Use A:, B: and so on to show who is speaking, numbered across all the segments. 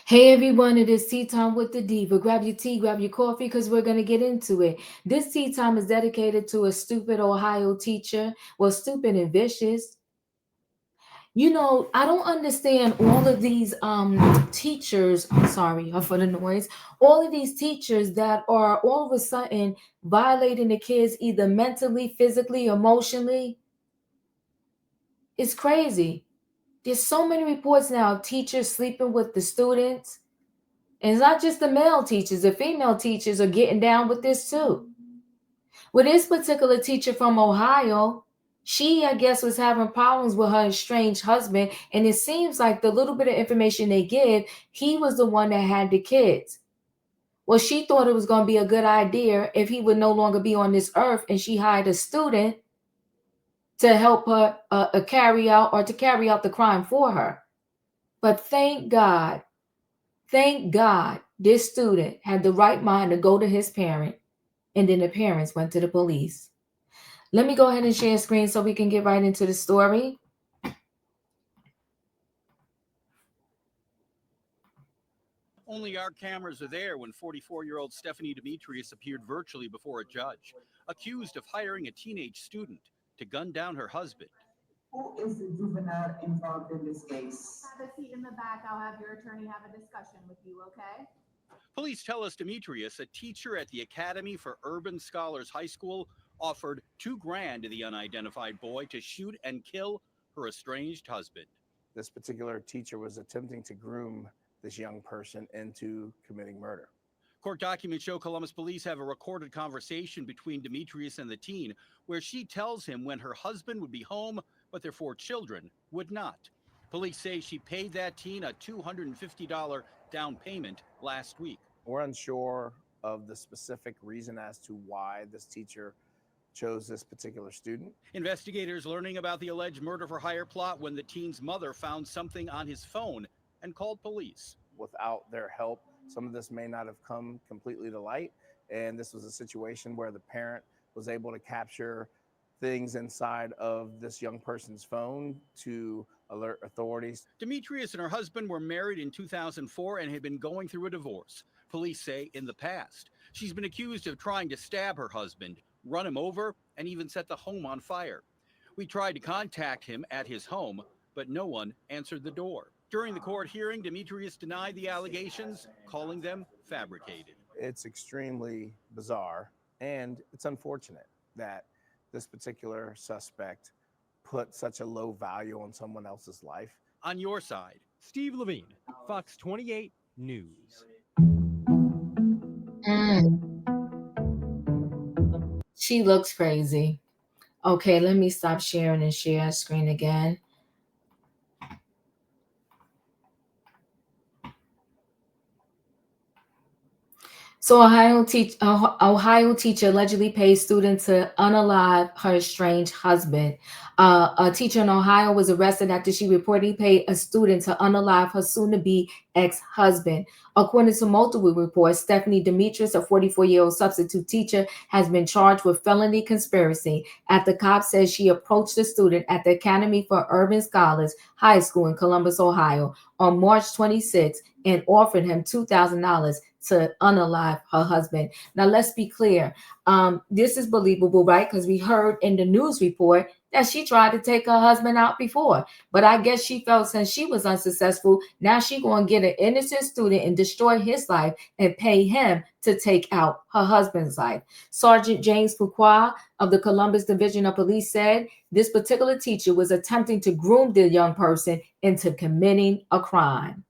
A: Hey everyone, it is Tea Time with the Diva. Grab your tea, grab your coffee, because we're going to get into it. This tea time is dedicated to a stupid Ohio teacher. Well, stupid and vicious. I don't understand all of these teachers. I'm sorry for the noise. All of these teachers that are all of a sudden violating the kids either mentally, physically, emotionally. It's crazy. There's so many reports now of teachers sleeping with the students. And it's not just the male teachers, the female teachers are getting down with this too. With this particular teacher from Ohio, she, I guess, was having problems with her estranged husband. And it seems like the little bit of information they give, he was the one that had the kids. Well, she thought it was going to be a good idea if he would no longer be on this earth, and she hired a student to help her carry out the crime for her. But thank God, this student had the right mind to go to his parent, and then the parents went to the police. Let me go ahead and share screen so we can get right into the story.
B: Only our cameras are there when 44-year-old Stephanie Demetrius appeared virtually before a judge, accused of hiring a teenage student to gun down her husband.
C: Who is the juvenile involved in this case?
D: Have a seat in the back. I'll have your attorney have a discussion with you, okay?
B: Police tell us Demetrius, a teacher at the Academy for Urban Scholars High School, offered $2,000 to the unidentified boy to shoot and kill her estranged husband.
E: This particular teacher was attempting to groom this young person into committing murder.
B: Court documents show Columbus police have a recorded conversation between Demetrius and the teen, where she tells him when her husband would be home, but their 4 children would not. Police say she paid that teen a $250 down payment last week.
E: We're unsure of the specific reason as to why this teacher chose this particular student.
B: Investigators learning about the alleged murder for hire plot when the teen's mother found something on his phone and called police.
E: Without their help, some of this may not have come completely to light. And this was a situation where the parent was able to capture things inside of this young person's phone to alert authorities.
B: Demetrius and her husband were married in 2004 and had been going through a divorce. Police say in the past, she's been accused of trying to stab her husband, run him over, and even set the home on fire. We tried to contact him at his home, but no one answered the door. During the court hearing, Demetrius denied the allegations, calling them fabricated.
E: It's extremely bizarre, and it's unfortunate that this particular suspect put such a low value on someone else's life.
B: On your side,
F: Steve Levine, Fox 28 News.
A: She looks crazy. Okay, let me stop sharing and share screen again. So Ohio teacher allegedly pays student to unalive her estranged husband. A teacher in Ohio was arrested after she reportedly paid a student to unalive her soon-to-be ex-husband. According to multiple reports, Stephanie Demetrius, a 44-year-old substitute teacher, has been charged with felony conspiracy after cops said she approached the student at the Academy for Urban Scholars High School in Columbus, Ohio, on March 26 and offered him $2,000 to unalive her husband. Now, let's be clear. This is believable, right? Because we heard in the news report that she tried to take her husband out before. But I guess she felt since she was unsuccessful, now she going to get an innocent student and destroy his life and pay him to take out her husband's life. Sergeant James Fuqua of the Columbus Division of Police said this particular teacher was attempting to groom the young person into committing a crime.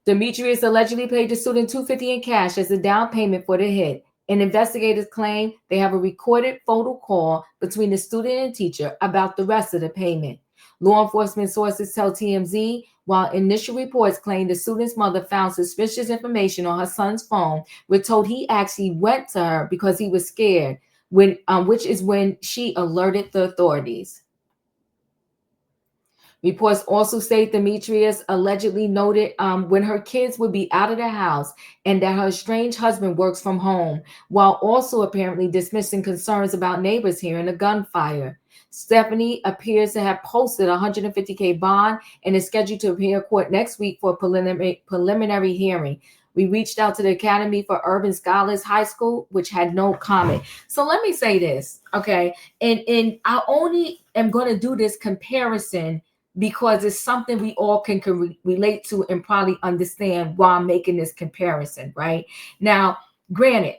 A: Demetrius allegedly paid the student $250 in cash as a down payment for the hit. And investigators claim they have a recorded photo call between the student and teacher about the rest of the payment. Law enforcement sources tell TMZ, while initial reports claim the student's mother found suspicious information on her son's phone, we're told he actually went to her because he was scared, which is when she alerted the authorities. Reports also state Demetrius allegedly noted when her kids would be out of the house and that her estranged husband works from home, while also apparently dismissing concerns about neighbors hearing a gunfire. Stephanie appears to have posted a $150K bond and is scheduled to appear in court next week for a preliminary hearing. We reached out to the Academy for Urban Scholars High School, which had no comment. So let me say this, okay? And I only am going to do this comparison because it's something we all can relate to and probably understand why I'm making this comparison, right? Now, granted,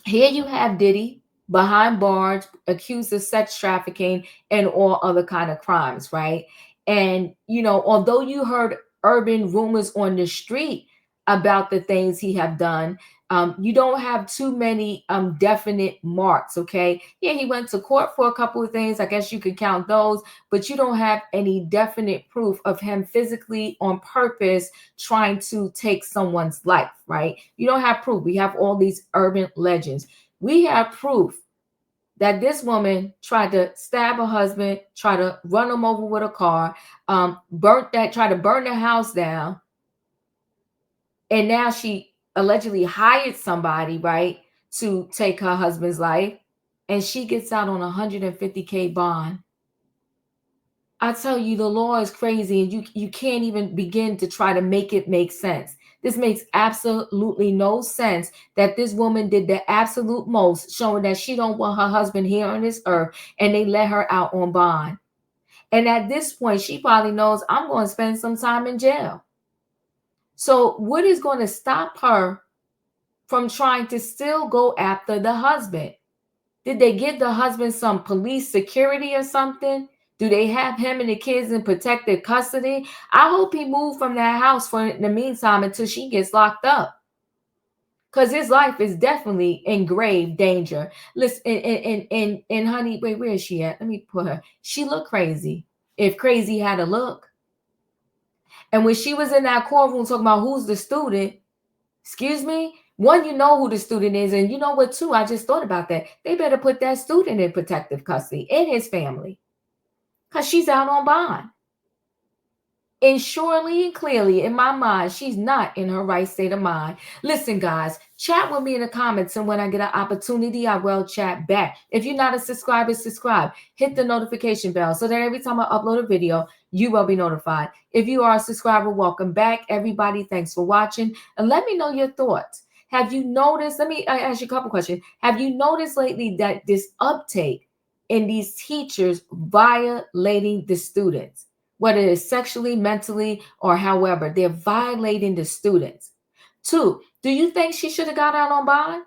A: here you have Diddy behind bars, accused of sex trafficking and all other kind of crimes, right? And although you heard urban rumors on the street about the things he have done, you don't have too many definite marks. Okay, yeah, he went to court for a couple of things. I guess you could count those, but you don't have any definite proof of him physically on purpose trying to take someone's life, right? You don't have proof. We have all these urban legends. We have proof that this woman tried to stab her husband, try to run him over with a car, tried to burn the house down, and now she allegedly hired somebody, right, to take her husband's life, and she gets out on a $150K bond. I tell you, the law is crazy, and you can't even begin to try to make it make sense. This makes absolutely no sense that this woman did the absolute most, showing that she don't want her husband here on this earth, and they let her out on bond. And at this point, she probably knows, I'm going to spend some time in jail. So what is going to stop her from trying to still go after the husband? Did they give the husband some police security or something? Do they have him and the kids in protected custody? I hope he moved from that house for in the meantime until she gets locked up, because his life is definitely in grave danger. Listen, and honey, wait, where is she at? Let me put her. She looked crazy, if crazy had a look. And when she was in that courtroom talking about who's the student, excuse me, one, you know who the student is, and you know what, too, I just thought about that. They better put that student in protective custody and his family, because she's out on bond. And surely and clearly, in my mind, she's not in her right state of mind. Listen, guys, chat with me in the comments, and when I get an opportunity, I will chat back. If you're not a subscriber, subscribe. Hit the notification bell so that every time I upload a video, you will be notified. If you are a subscriber, welcome back, everybody. Thanks for watching, and let me know your thoughts. Have you noticed, let me ask you a couple questions. Have you noticed lately that this uptake in these teachers violating the students? Whether it's sexually, mentally, or however, they're violating the students. 2, do you think she should have got out on bond?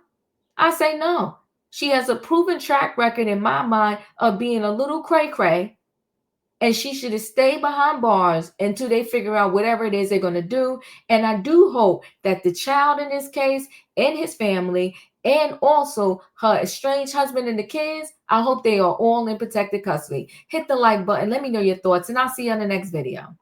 A: I say no. She has a proven track record in my mind of being a little cray-cray, and she should have stayed behind bars until they figure out whatever it is they're going to do. And I do hope that the child in this case and his family, and also her estranged husband and the kids, I hope they are all in protected custody. Hit the like button. Let me know your thoughts, and I'll see you on the next video.